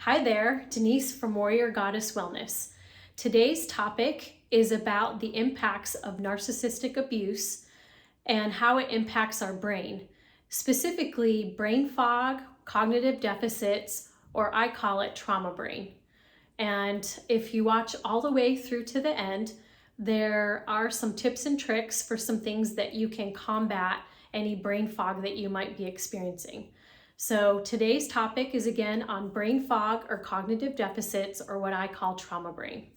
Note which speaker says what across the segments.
Speaker 1: Hi there, Denise from Warrior Goddess Wellness. Today's topic is about the impacts of narcissistic abuse and how it impacts our brain, specifically brain fog, cognitive deficits, or I call it trauma brain. And if you watch all the way through to the end, there are some tips and tricks for some things that you can combat any brain fog that you might be experiencing. So today's topic is again on brain fog or cognitive deficits, or what I call trauma brain.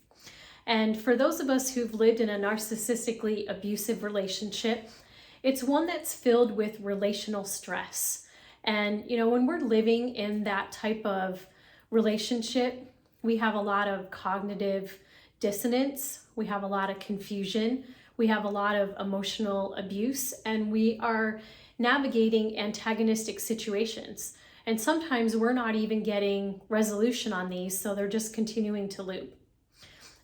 Speaker 1: And for those of us who've lived in a narcissistically abusive relationship, it's one that's filled with relational stress. And when we're living in that type of relationship, we have a lot of cognitive dissonance, we have a lot of confusion, we have a lot of emotional abuse, and we are navigating antagonistic situations. And sometimes we're not even getting resolution on these, so they're just continuing to loop.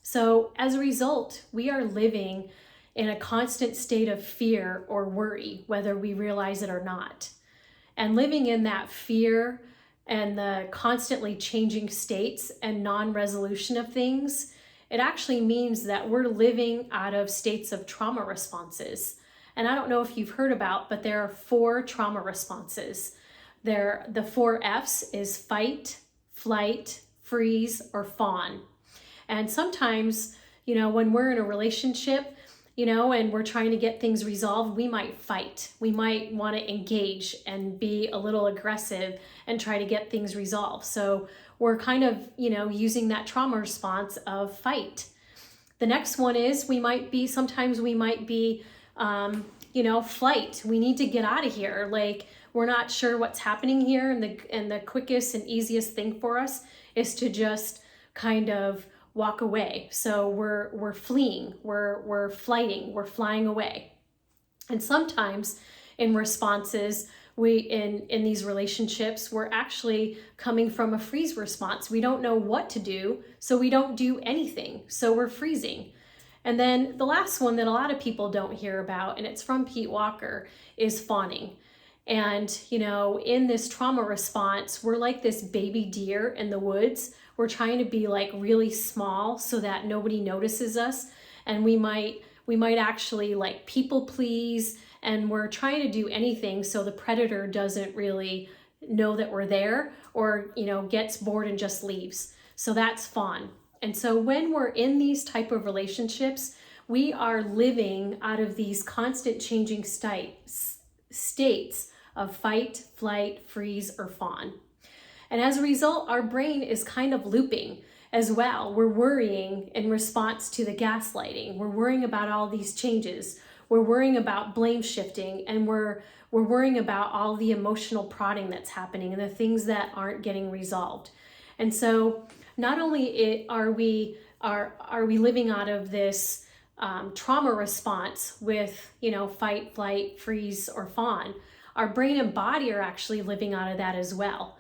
Speaker 1: So as a result, we are living in a constant state of fear or worry, whether we realize it or not. And living in that fear and the constantly changing states and non-resolution of things, it actually means that we're living out of states of trauma responses. And I don't know if you've heard about, but there are 4 trauma responses. The 4 F's is fight, flight, freeze, or fawn. And sometimes, when we're in a relationship, and we're trying to get things resolved, we might fight. We might want to engage and be a little aggressive and try to get things resolved. So we're kind of, using that trauma response of fight. The next one is sometimes we might be flight. We need to get out of here. Like, we're not sure what's happening here. And the quickest and easiest thing for us is to just kind of walk away. So we're fleeing, we're flighting, we're flying away. And sometimes in responses, in these relationships, we're actually coming from a freeze response. We don't know what to do, so we don't do anything. So we're freezing. And then the last one that a lot of people don't hear about, and it's from Pete Walker, is fawning. And, in this trauma response, we're like this baby deer in the woods. We're trying to be like really small so that nobody notices us. And we might actually like people please, and we're trying to do anything so the predator doesn't really know that we're there, or, gets bored and just leaves. So that's fawn. And so when we're in these type of relationships, we are living out of these constant changing states of fight, flight, freeze, or fawn. And as a result, our brain is kind of looping as well. We're worrying in response to the gaslighting. We're worrying about all these changes. We're worrying about blame shifting, and we're worrying about all the emotional prodding that's happening and the things that aren't getting resolved. And so not only are we living out of this trauma response with, fight, flight, freeze, or fawn, our brain and body are actually living out of that as well.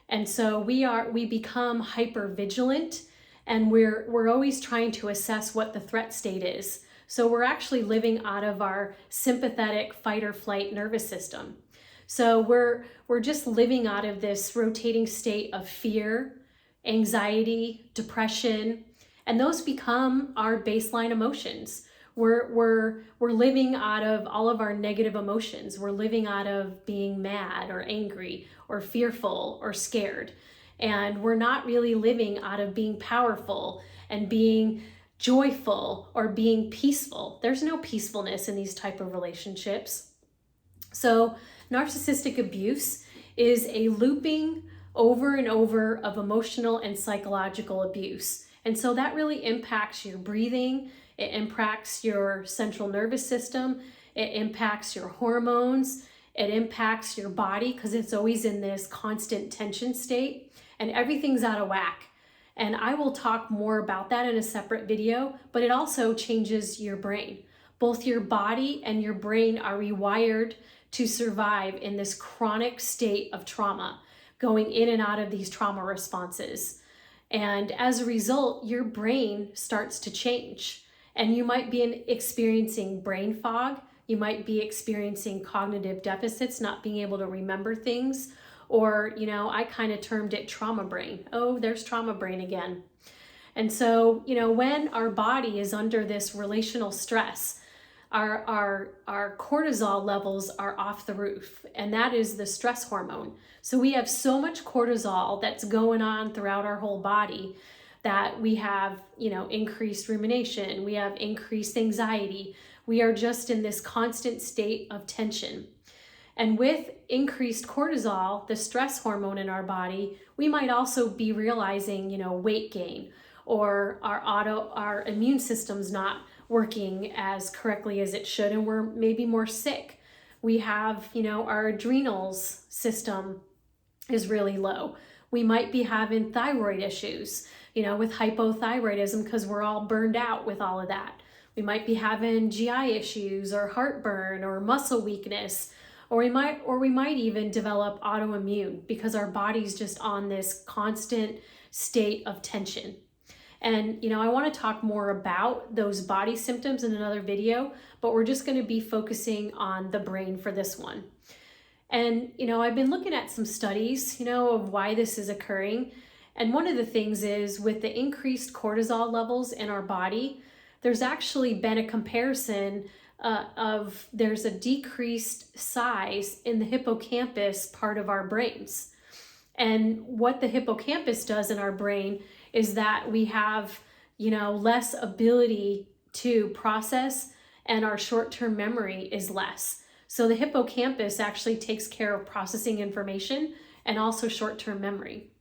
Speaker 1: And so we become hyper vigilant, and we're always trying to assess what the threat state is. So we're actually living out of our sympathetic fight or flight nervous system. So we're just living out of this rotating state of fear, anxiety, depression, and those become our baseline emotions. We're living out of all of our negative emotions. We're living out of being mad or angry or fearful or scared. And we're not really living out of being powerful and being joyful or being peaceful. There's no peacefulness in these type of relationships. So narcissistic abuse is a looping over and over of emotional and psychological abuse. And so that really impacts your breathing, it impacts your central nervous system, it impacts your hormones, it impacts your body because it's always in this constant tension state, and everything's out of whack. And I will talk more about that in a separate video, but it also changes your brain. Both your body and your brain are rewired to survive in this chronic state of trauma, going in and out of these trauma responses. And as a result, your brain starts to change. And you might be experiencing brain fog. You might be experiencing cognitive deficits, not being able to remember things, Or, I kind of termed it trauma brain. Oh, there's trauma brain again. And so, when our body is under this relational stress, our cortisol levels are off the roof, and that is the stress hormone. So we have so much cortisol that's going on throughout our whole body that we have, increased rumination, we have increased anxiety. We are just in this constant state of tension. And with increased cortisol, the stress hormone in our body, we might also be realizing, weight gain, or our immune system's not working as correctly as it should, and we're maybe more sick. We have, our adrenals system is really low. We might be having thyroid issues, with hypothyroidism, because we're all burned out with all of that. We might be having GI issues or heartburn or muscle weakness, or we might even develop autoimmune because our body's just on this constant state of tension. And, I want to talk more about those body symptoms in another video, but we're just going to be focusing on the brain for this one. And, I've been looking at some studies, of why this is occurring. And one of the things is with the increased cortisol levels in our body, there's actually been a comparison there's a decreased size in the hippocampus part of our brains. And what the hippocampus does in our brain is that we have, less ability to process, and our short-term memory is less. So the hippocampus actually takes care of processing information and also short-term memory.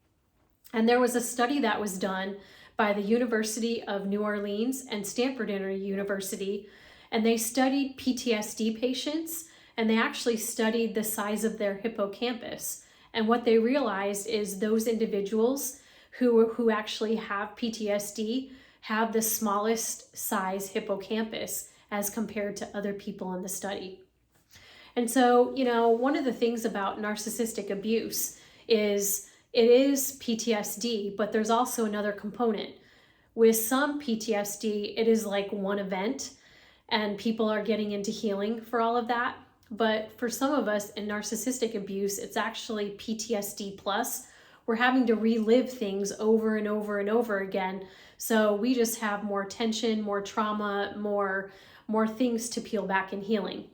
Speaker 1: And there was a study that was done by the University of New Orleans and Stanford University, and they studied PTSD patients, and they actually studied the size of their hippocampus. And what they realized is those individuals who actually have PTSD have the smallest size hippocampus as compared to other people in the study. And so, one of the things about narcissistic abuse is it is PTSD, but there's also another component. With some PTSD, it is like one event, and people are getting into healing for all of that. But for some of us in narcissistic abuse, it's actually PTSD plus. We're having to relive things over and over and over again. So we just have more tension, more trauma, more things to peel back in healing.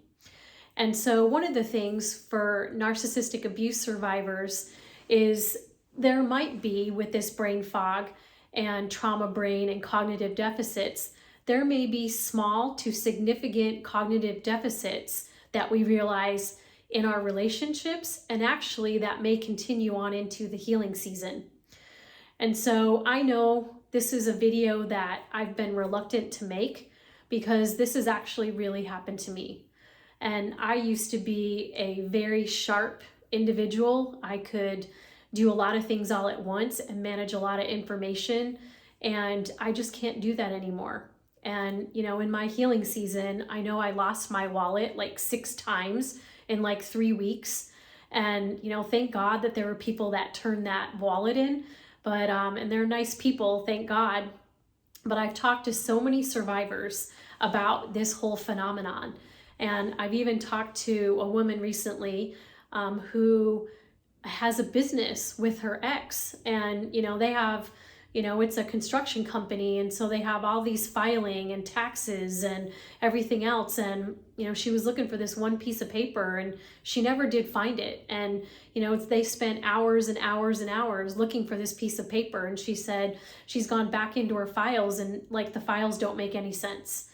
Speaker 1: And so one of the things for narcissistic abuse survivors is there might be, with this brain fog and trauma brain and cognitive deficits, there may be small to significant cognitive deficits that we realize in our relationships, and actually that may continue on into the healing season. And so I know this is a video that I've been reluctant to make because this has actually really happened to me. And I used to be a very sharp individual. I could do a lot of things all at once and manage a lot of information, and I just can't do that anymore. And, in my healing season, I know I lost my wallet like 6 times in like 3 weeks. And, thank God that there were people that turned that wallet in, but, and they're nice people, thank God. But I've talked to so many survivors about this whole phenomenon. And I've even talked to a woman recently who has a business with her ex, and, they have, it's a construction company. And so they have all these filing and taxes and everything else. And, she was looking for this one piece of paper and she never did find it. And, they spent hours and hours and hours looking for this piece of paper. And she said she's gone back into her files, and like the files don't make any sense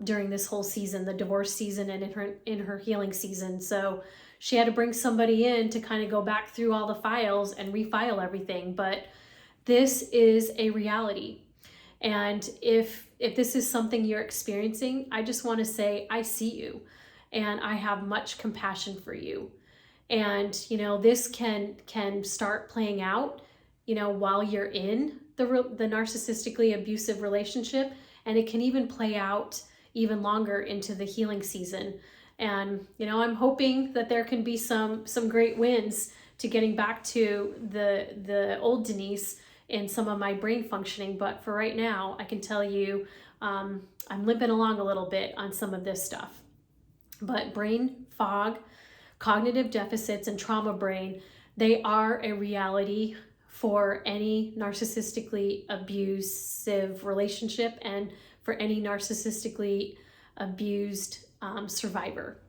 Speaker 1: during this whole season, the divorce season and in her healing season. So she had to bring somebody in to kind of go back through all the files and refile everything. But this is a reality. And if this is something you're experiencing, I just want to say, I see you and I have much compassion for you. And, this can start playing out, while you're in the narcissistically abusive relationship, and it can even play out even longer into the healing season. And, I'm hoping that there can be some great wins to getting back to the old Denise in some of my brain functioning. But for right now, I can tell you, I'm limping along a little bit on some of this stuff. But brain fog, cognitive deficits, and trauma brain, They are a reality for any narcissistically abusive relationship and for any narcissistically abused survivor.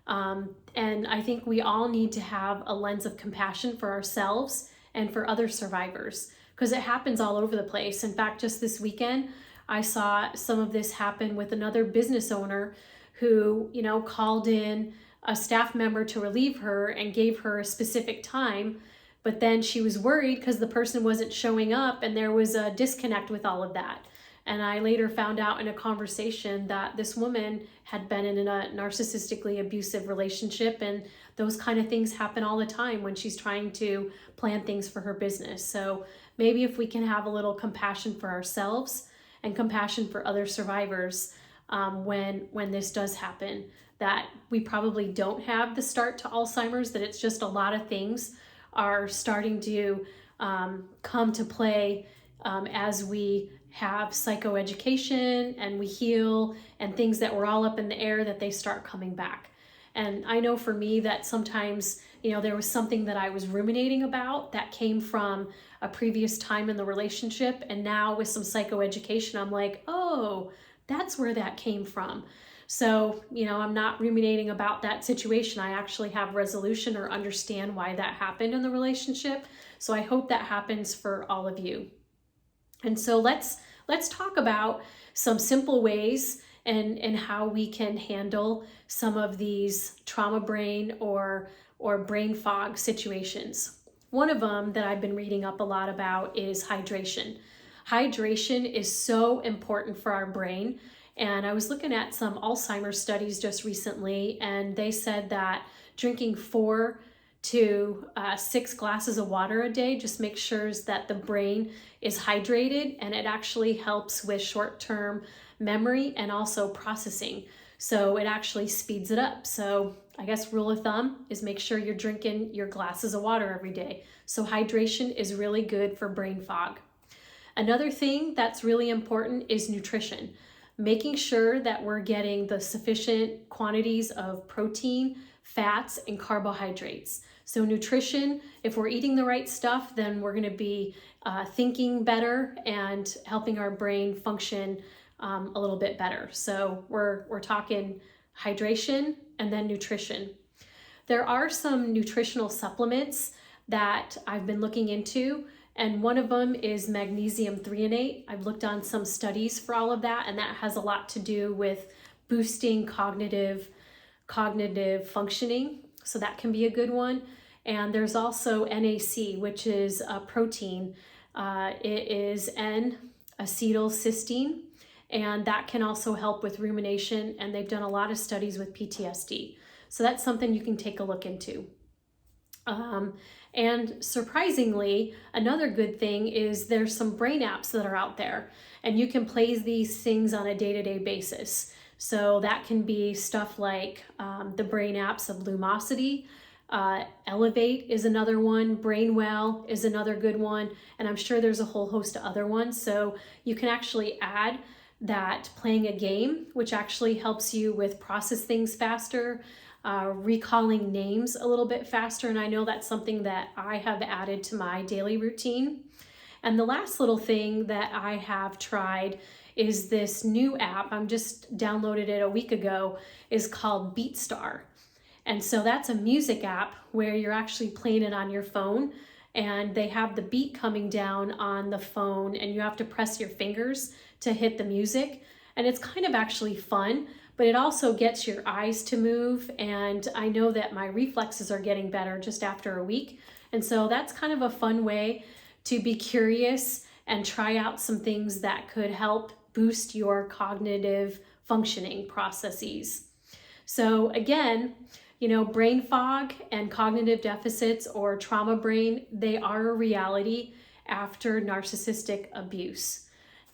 Speaker 1: And I think we all need to have a lens of compassion for ourselves and for other survivors, because it happens all over the place. In fact, just this weekend, I saw some of this happen with another business owner who, called in a staff member to relieve her and gave her a specific time, but then she was worried because the person wasn't showing up, and there was a disconnect with all of that. And I later found out in a conversation that this woman had been in a narcissistically abusive relationship, and those kind of things happen all the time when she's trying to plan things for her business. So maybe if we can have a little compassion for ourselves and compassion for other survivors when this does happen, that we probably don't have the start to Alzheimer's, that it's just a lot of things are starting to come to play as we have psychoeducation and we heal, and things that were all up in the air, that they start coming back. And I know for me that sometimes, there was something that I was ruminating about that came from a previous time in the relationship. And now with some psychoeducation, I'm like, oh, that's where that came from. So, I'm not ruminating about that situation. I actually have resolution or understand why that happened in the relationship. So I hope that happens for all of you. And so let's talk about some simple ways and how we can handle some of these trauma brain or brain fog situations. One of them that I've been reading up a lot about is hydration. Hydration is so important for our brain. And I was looking at some Alzheimer's studies just recently, and they said that drinking 4 to 6 glasses of water a day just makes sure that the brain is hydrated, and it actually helps with short-term memory and also processing. So it actually speeds it up. So I guess rule of thumb is make sure you're drinking your glasses of water every day. So hydration is really good for brain fog. Another thing that's really important is nutrition. Making sure that we're getting the sufficient quantities of protein, fats, and carbohydrates. So nutrition, if we're eating the right stuff, then we're going to be thinking better and helping our brain function a little bit better. So we're talking hydration and then nutrition. There are some nutritional supplements that I've been looking into, and one of them is magnesium threonate. I've looked on some studies for all of that, and that has a lot to do with boosting cognitive functioning. So that can be a good one. And there's also NAC, which is a protein. It is N-Acetyl cysteine, and that can also help with rumination. And they've done a lot of studies with PTSD. So that's something you can take a look into. And surprisingly, another good thing is there's some brain apps that are out there, and you can play these things on a day-to-day basis. So that can be stuff like the brain apps of Luminosity, Elevate is another one, Brainwell is another good one, and I'm sure there's a whole host of other ones. So you can actually add that playing a game, which actually helps you with process things faster, recalling names a little bit faster. And I know that's something that I have added to my daily routine. And the last little thing that I have tried is this new app. I'm just downloaded it a week ago, is called BeatStar. And so that's a music app where you're actually playing it on your phone, and they have the beat coming down on the phone, and you have to press your fingers to hit the music. And it's kind of actually fun, but it also gets your eyes to move. And I know that my reflexes are getting better just after a week. And so that's kind of a fun way to be curious and try out some things that could help boost your cognitive functioning processes. So again, brain fog and cognitive deficits or trauma brain, they are a reality after narcissistic abuse.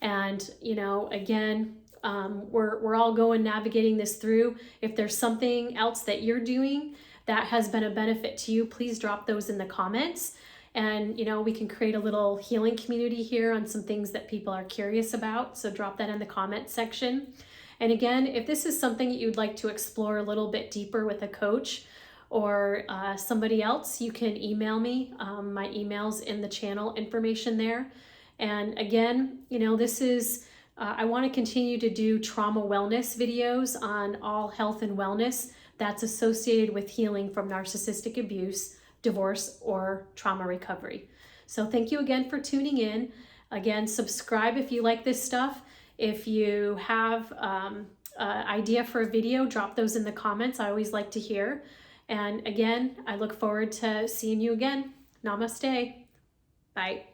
Speaker 1: And, again, we're all navigating this through. If there's something else that you're doing that has been a benefit to you, please drop those in the comments. And, we can create a little healing community here on some things that people are curious about. So drop that in the comment section. And again, if this is something that you'd like to explore a little bit deeper with a coach, or somebody else, you can email me. My email's in the channel information there. And again, this is, I want to continue to do trauma wellness videos on all health and wellness that's associated with healing from narcissistic abuse, divorce, or trauma recovery. So thank you again for tuning in. Again, subscribe if you like this stuff. If you have an idea for a video, drop those in the comments. I always like to hear. And again, I look forward to seeing you again. Namaste. Bye.